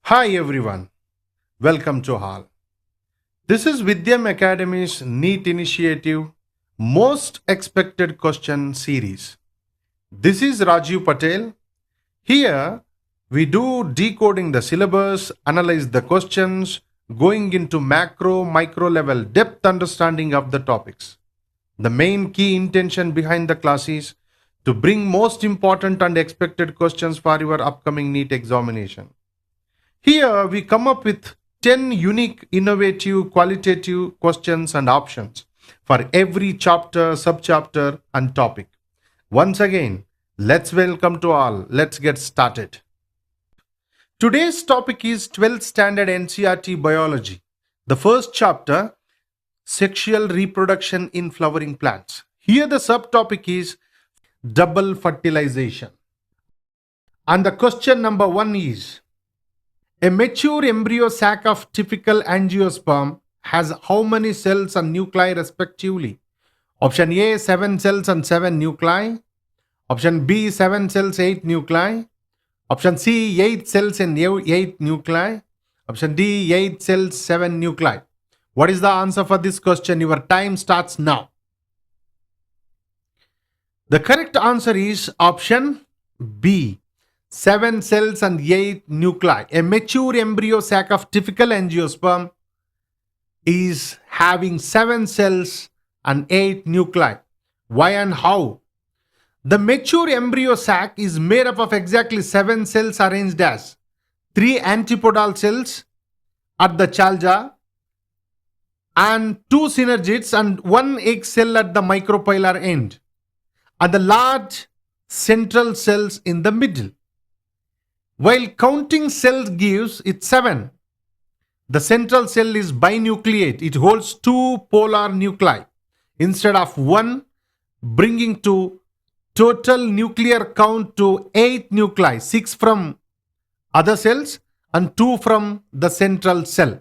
Hi everyone, welcome to Hall. This is Vidyam Academy's NEET Initiative Most Expected Question Series. This is Rajiv Patel. Here we do decoding the syllabus, analyze the questions, going into macro, micro level depth understanding of the topics. The main key intention behind the class is to bring most important and expected questions for your upcoming NEET examination. Here we come up with 10 unique, innovative, qualitative questions and options for every chapter, subchapter and topic. Once again, let's welcome to all. Let's get started. Today's topic is 12th standard NCERT biology. The first chapter, sexual reproduction in flowering plants. Here the subtopic is double fertilization. And the question number 1 is, a mature embryo sac of typical angiosperm has how many cells and nuclei respectively? Option A, 7 cells and 7 nuclei. Option B, 7 cells, 8 nuclei. Option C, 8 cells and 8 nuclei. Option D, 8 cells, 7 nuclei. What is the answer for this question? Your time starts now. The correct answer is option B. 7 cells and 8 nuclei. A mature embryo sac of typical angiosperm is having 7 cells and 8 nuclei. Why and how? The mature embryo sac is made up of exactly 7 cells arranged as 3 antipodal cells at the chalja and 2 synergids and 1 egg cell at the micropylar end, and the large central cells in the middle. While counting cells gives it 7, the central cell is binucleate. It holds 2 polar nuclei instead of 1, bringing to total nuclear count to 8 nuclei, 6 from other cells and 2 from the central cell.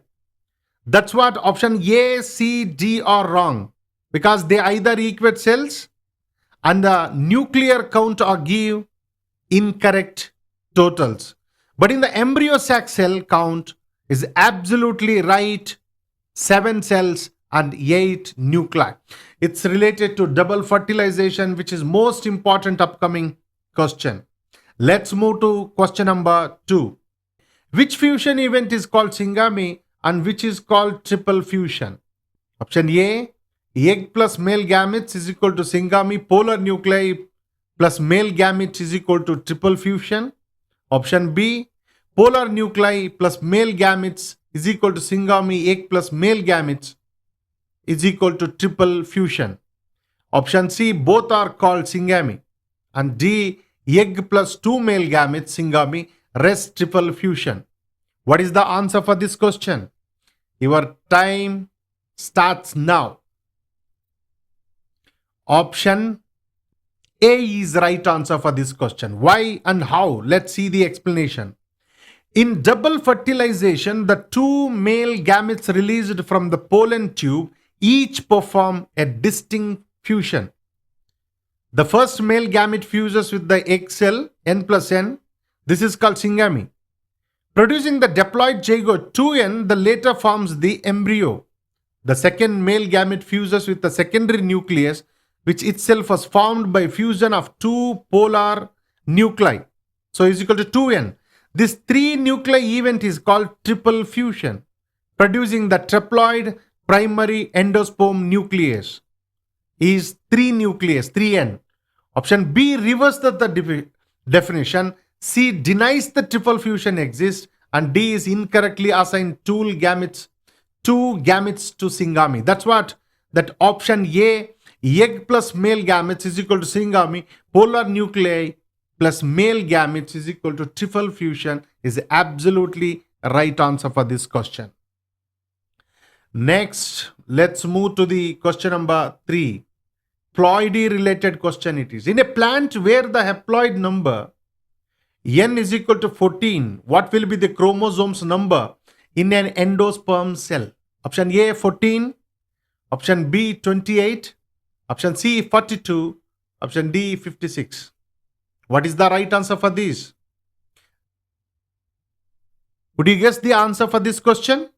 That's what option A, C, D are wrong, because they either equate cells and the nuclear count or give incorrect totals. But in the embryo sac, cell count is absolutely right, 7 cells and 8 nuclei. It's related to double fertilization, which is most important upcoming question. Let's move to question number 2. Which fusion event is called syngamy and which is called triple fusion? Option A, egg plus male gametes is equal to syngamy, polar nuclei plus male gametes is equal to triple fusion. Option B, polar nuclei plus male gametes is equal to syngamy, egg plus male gametes is equal to triple fusion. Option C, both are called syngamy. And D, egg plus 2 male gametes, syngamy, rest triple fusion. What is the answer for this question? Your time starts now. Option A is right answer for this question. Why and how? Let's see the explanation. In double fertilization, the 2 male gametes released from the pollen tube each perform a distinct fusion. The first male gamete fuses with the egg cell n plus n. This is called syngamy. Producing the diploid zygote 2n, the later forms the embryo. The second male gamete fuses with the secondary nucleus, which itself was formed by fusion of 2 polar nuclei. So is equal to 2n. This 3 nuclei event is called triple fusion, producing the triploid primary endosperm nucleus is 3 nucleus, 3n. Option B reverses the definition. C denies the triple fusion exists, and D is incorrectly assigned 2 gametes to syngamy. That's what that option A, egg plus male gametes is equal to syngamy, polar nuclei plus male gametes is equal to triple fusion is absolutely right answer for this question. Next, let's move to the question number 3. Ploidy related question it is. In a plant where the haploid number n is equal to 14, what will be the chromosomes number in an endosperm cell? Option A 14, option B 28, option C 42, option D 56. What is the right answer for this? Would you guess the answer for this question?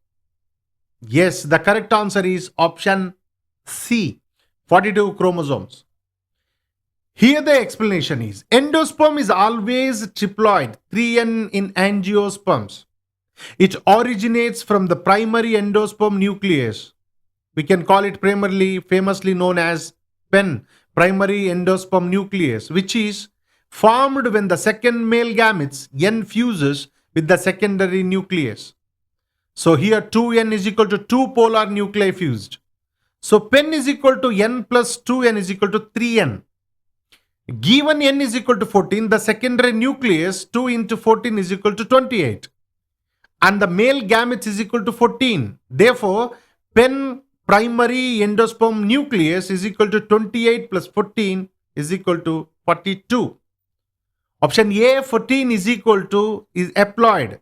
Yes, the correct answer is option C, 42 chromosomes. Here the explanation is, endosperm is always triploid, 3N in angiosperms. It originates from the primary endosperm nucleus. We can call it primarily, famously known as PEN, primary endosperm nucleus, which is formed when the second male gametes N fuses with the secondary nucleus. So here 2N is equal to 2 polar nuclei fused. So PEN is equal to N plus 2N is equal to 3N. Given N is equal to 14, the secondary nucleus 2 into 14 is equal to 28. And the male gametes is equal to 14. Therefore, PEN primary endosperm nucleus is equal to 28 plus 14 is equal to 42. Option A, 14 is equal to is haploid.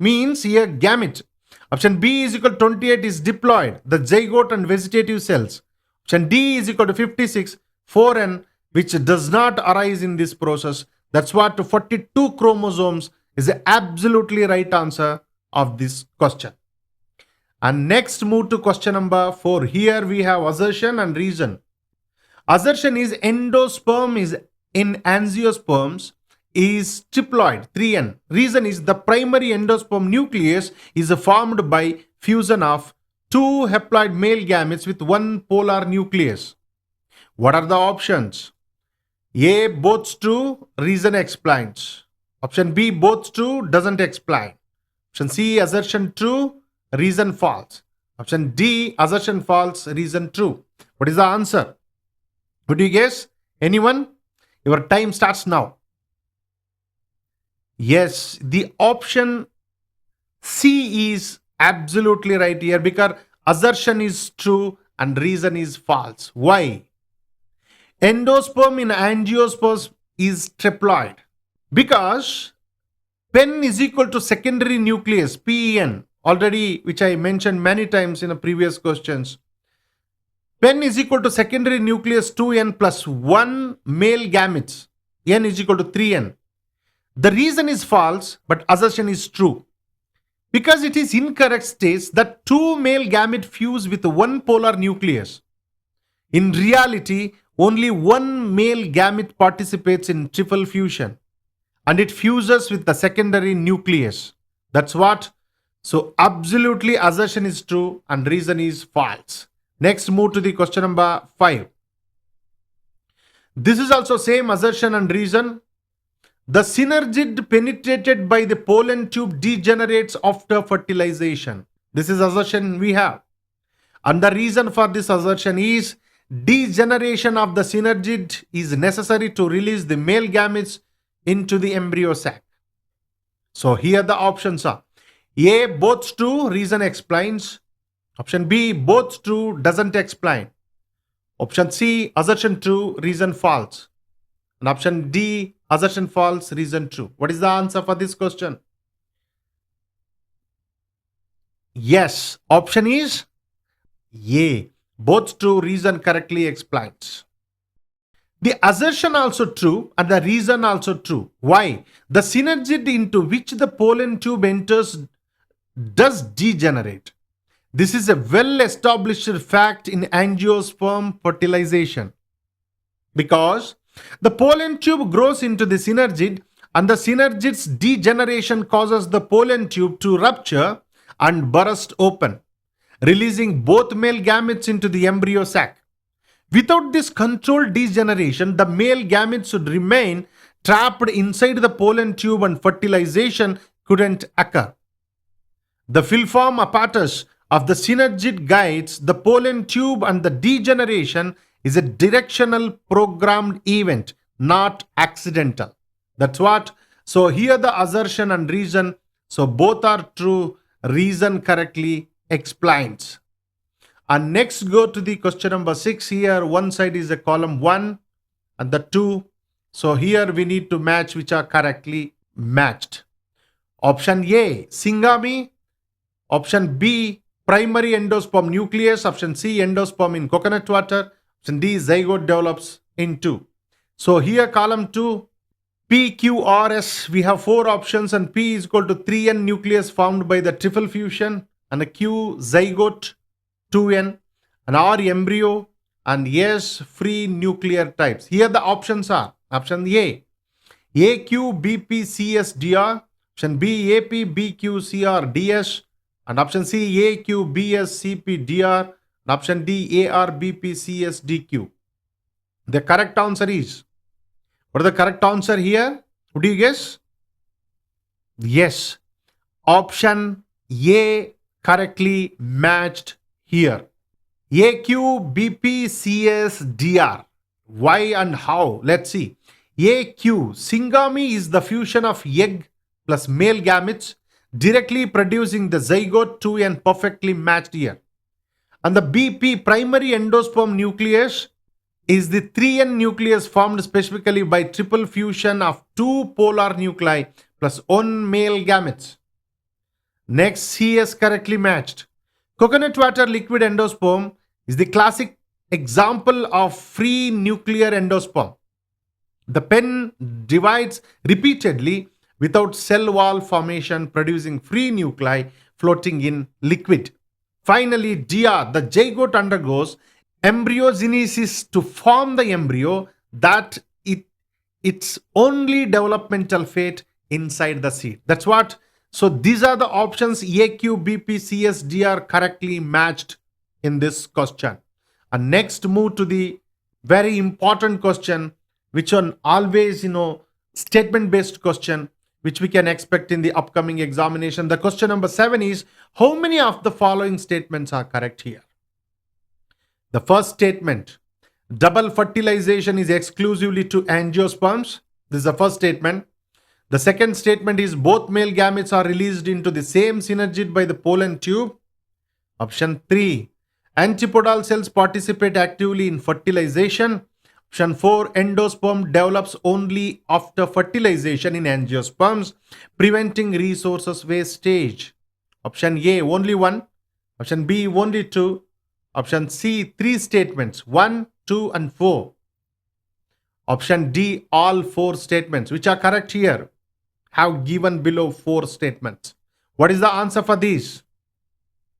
Means here gamete. Option B is equal to 28 is diploid, the zygote and vegetative cells. Option D is equal to 56, 4N, which does not arise in this process. That's what 42 chromosomes is the absolutely right answer of this question. And next move to question number 4. Here we have assertion and reason. Assertion is endosperm is in angiosperms is triploid, 3N. Reason is the primary endosperm nucleus is formed by fusion of 2 haploid male gametes with 1 polar nucleus. What are the options? A, both true, reason explains. Option B, both true, doesn't explain. Option C, assertion true, reason false. Option D, assertion false, reason true. What is the answer? Would you guess? Anyone? Your time starts now. Yes, the option C is absolutely right here because assertion is true and reason is false. Why? Endosperm in angiosperms is triploid because PEN is equal to secondary nucleus, PEN, already which I mentioned many times in the previous questions. PEN is equal to secondary nucleus 2N plus 1 male gametes, N is equal to 3N. The reason is false, but assertion is true. Because it is incorrect states that 2 male gametes fuse with 1 polar nucleus. In reality, only 1 male gamete participates in triple fusion and it fuses with the secondary nucleus. That's what. So absolutely assertion is true and reason is false. Next move to the question number 5. This is also same assertion and reason. The synergid penetrated by the pollen tube degenerates after fertilization. This is assertion we have. And the reason for this assertion is degeneration of the synergid is necessary to release the male gametes into the embryo sac. So here the options are A, both true, reason explains. Option B, both true, doesn't explain. Option C, assertion true, reason false. And option D, assertion false, reason true. What is the answer for this question? Yes, option is A. Both true, reason correctly explains. The assertion also true and the reason also true. Why? The synergid into which the pollen tube enters does degenerate. This is a well-established fact in angiosperm fertilization because the pollen tube grows into the synergid and the synergid's degeneration causes the pollen tube to rupture and burst open, releasing both male gametes into the embryo sac. Without this controlled degeneration, the male gametes should remain trapped inside the pollen tube and fertilization couldn't occur. The filiform apparatus of the synergid guides the pollen tube and the degeneration is a directional programmed event, not accidental. That's what. So here the assertion and reason. So both are true. Reason correctly explains. And next go to the question number 6. Here one side is a column 1 and the 2. So here we need to match which are correctly matched. Option A, syngamy. Option B, primary endosperm nucleus. Option C, endosperm in coconut water. Option D, zygote develops in 2. So here column 2, PQRS, we have 4 options, and P is equal to 3N nucleus formed by the triple fusion, and a Q zygote 2N, and R embryo, and S free nuclear types. Here the options are: option A, AQ BP CS DR, option B, AP BQ CR DS, and option C, AQ BS CP DR, and option D, AR BP CS DQ. The correct answer is, what is the correct answer here? Would you guess? Yes, option A correctly matched here. AQ BP CS DR. Why and how? Let's see. AQ, syngamy is the fusion of egg plus male gametes directly producing the zygote 2N perfectly matched here. And the BP, primary endosperm nucleus, is the 3N nucleus formed specifically by triple fusion of 2 polar nuclei plus 1 male gametes. Next, CS correctly matched. Coconut water liquid endosperm is the classic example of free nuclear endosperm. The pen divides repeatedly without cell wall formation, producing free nuclei floating in liquid. Finally, DR, the zygote undergoes embryogenesis to form the embryo, that its only developmental fate inside the seed. That's what. So these are the options AQ, BP, CS, DR correctly matched in this question. And next, move to the very important question, which one always, statement based question, which we can expect in the upcoming examination. The question number 7 is, how many of the following statements are correct here? The first statement, double fertilization is exclusively to angiosperms. This is the first statement. The second statement is, both male gametes are released into the same synergid by the pollen tube. Option 3, antipodal cells participate actively in fertilization. Option 4, endosperm develops only after fertilization in angiosperms, preventing resources wastage. Option A, only 1. Option B, only 2. Option C, 3 statements, 1, 2, and 4. Option D, all 4 statements, which are correct here, have given below 4 statements. What is the answer for these?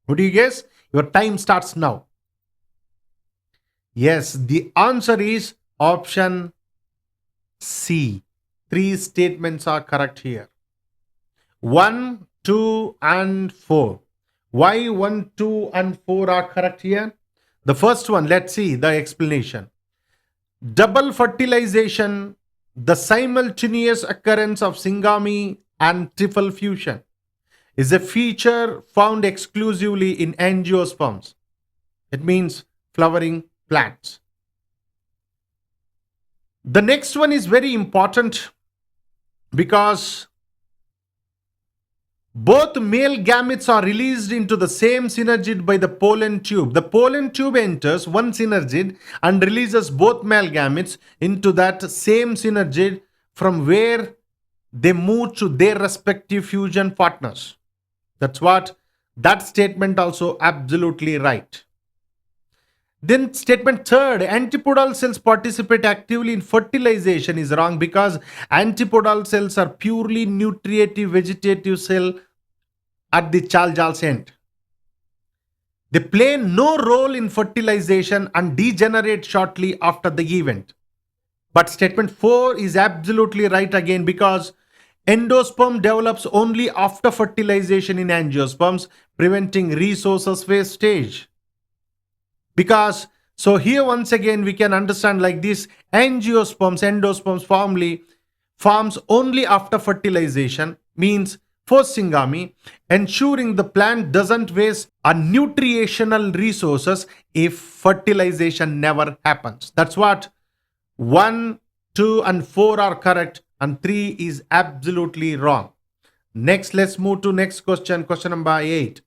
Would you guess? Your time starts now. Yes, the answer is option C. 3 statements are correct here. 1, 2, and 4. Why 1, 2, and 4 are correct here? The first one, let's see the explanation. Double fertilization, the simultaneous occurrence of syngamy and triple fusion, is a feature found exclusively in angiosperms. It means flowering plants. The next one is very important because both male gametes are released into the same synergid by the pollen tube. The pollen tube enters one synergid and releases both male gametes into that same synergid, from where they move to their respective fusion partners. That's what. That statement also absolutely right. Then statement 3rd, antipodal cells participate actively in fertilization, is wrong because antipodal cells are purely nutritive vegetative cell at the Chaljal's end. They play no role in fertilization and degenerate shortly after the event. But statement 4 is absolutely right again, because endosperm develops only after fertilization in angiosperms, preventing resources wastage. Because, so here once again we can understand like this: endosperms forms only after fertilization, means post syngamy, ensuring the plant doesn't waste a nutritional resources if fertilization never happens. That's what. 1, 2, and 4 are correct, and 3 is absolutely wrong. Next, let's move to next question, question number 8.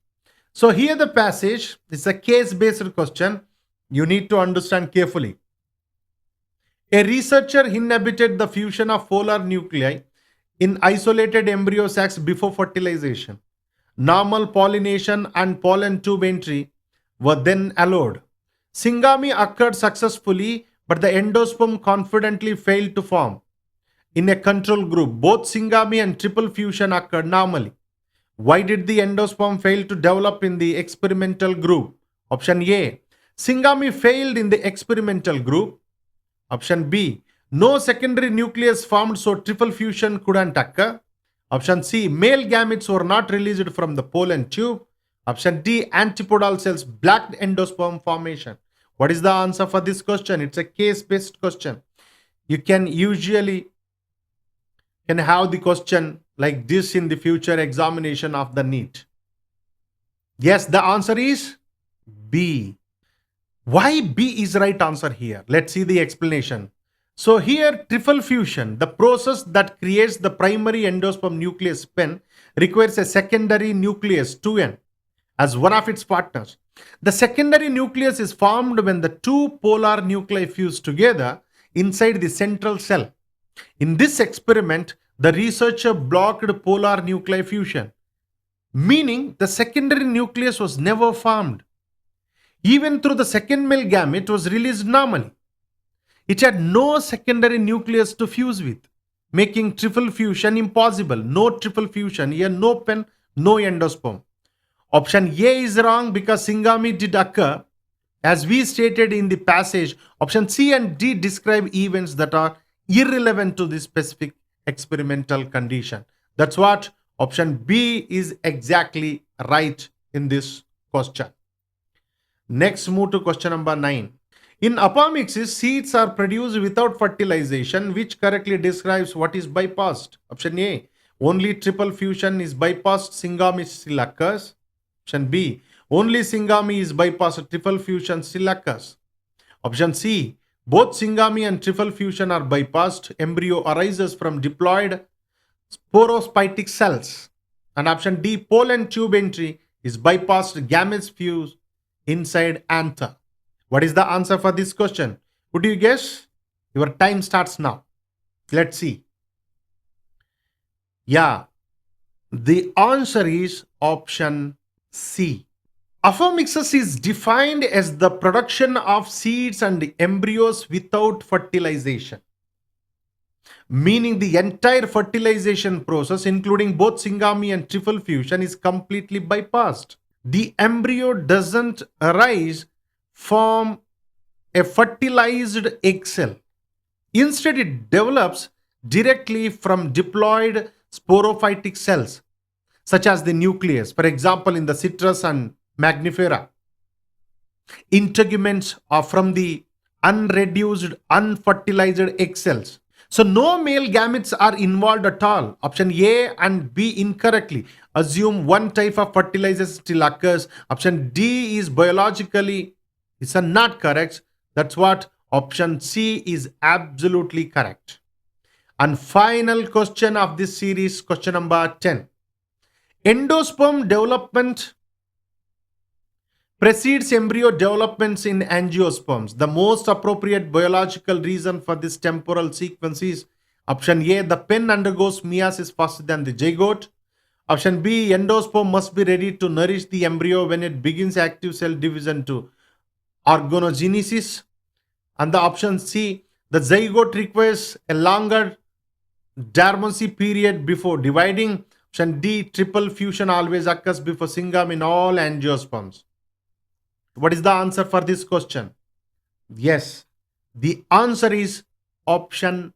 So here the passage is a case-based question. You need to understand carefully. A researcher inhibited the fusion of polar nuclei in isolated embryo sacs before fertilization. Normal pollination and pollen tube entry were then allowed. Syngamy occurred successfully, but the endosperm confidently failed to form. in a control group, both syngamy and triple fusion occurred normally. Why did the endosperm fail to develop in the experimental group? Option A, syngamy failed in the experimental group. Option B, no secondary nucleus formed so triple fusion couldn't occur. Option C, male gametes were not released from the pollen tube. Option D, antipodal cells blocked endosperm formation. What is the answer for this question? It's a case-based question. You can usually have the question like this in the future examination of the NEET. Yes, the answer is B. Why B is right answer here? Let's see the explanation. So here, triple fusion, the process that creates the primary endosperm nucleus pen, requires a secondary nucleus 2N as one of its partners. The secondary nucleus is formed when the two polar nuclei fuse together inside the central cell. In this experiment, the researcher blocked polar nuclei fusion, meaning the secondary nucleus was never formed. Even though the second male gamete was released normally, it had no secondary nucleus to fuse with, making triple fusion impossible. No triple fusion, here no pen, no endosperm. Option A is wrong because syngamy did occur. As we stated in the passage, option C and D describe events that are irrelevant to this specific experimental condition. That's what option B is exactly right in this question. Next, move to question number 9. In apomixis, seeds are produced without fertilization, which correctly describes what is bypassed. Option A, only triple fusion is bypassed, syngamy still occurs. Option B, only syngamy is bypassed, triple fusion still occurs. Option C, both syngamy and triple fusion are bypassed, embryo arises from diploid sporospytic cells. And option D, pollen tube entry is bypassed, gametes fuse inside anther. What is the answer for this question? Would you guess? Your time starts now. Let's see. Yeah, the answer is option C. Apomixis is defined as the production of seeds and embryos without fertilization, meaning the entire fertilization process, including both syngamy and triple fusion, is completely bypassed. The embryo doesn't arise from a fertilized egg cell. Instead, it develops directly from diploid sporophytic cells, such as the nucleus, for example, in the citrus and magnifera. Integuments are from the unreduced, unfertilized egg cells. So no male gametes are involved at all. Option A and B incorrectly assume one type of fertilization still occurs. Option D is biologically not correct. That's what option C is absolutely correct. And final question of this series, question number 10. Endosperm development precedes embryo developments in angiosperms. The most appropriate biological reason for this temporal sequence is option A, the pen undergoes meiosis faster than the zygote. Option B, endosperm must be ready to nourish the embryo when it begins active cell division to organogenesis. And the option C, the zygote requires a longer dormancy period before dividing. Option D, triple fusion always occurs before syngamy in all angiosperms. What is the answer for this question? Yes, the answer is option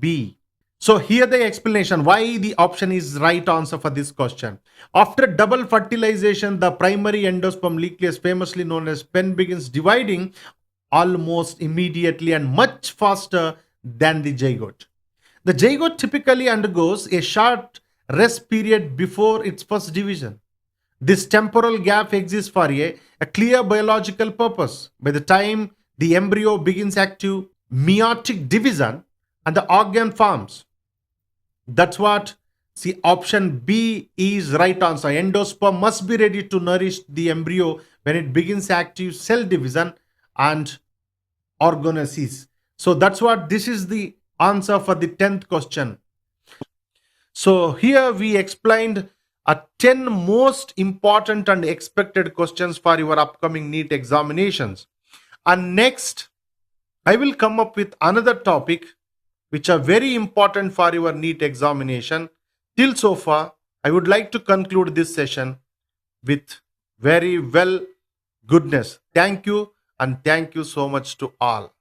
B. So here the explanation why the option is right answer for this question. After double fertilization, the primary endosperm nucleus, famously known as pen, begins dividing almost immediately and much faster than the zygote. The zygote typically undergoes a short rest period before its first division. This temporal gap exists for a clear biological purpose. By the time the embryo begins active meiotic division and the organ forms. That's what, see, option B is right answer. Endosperm must be ready to nourish the embryo when it begins active cell division and organogenesis. So that's what, this is the answer for the 10th question. So here we explained 10 most important and expected questions for your upcoming NEET examinations. And next, I will come up with another topic which are very important for your NEET examination. Till so far, I would like to conclude this session with very well goodness. Thank you, and thank you so much to all.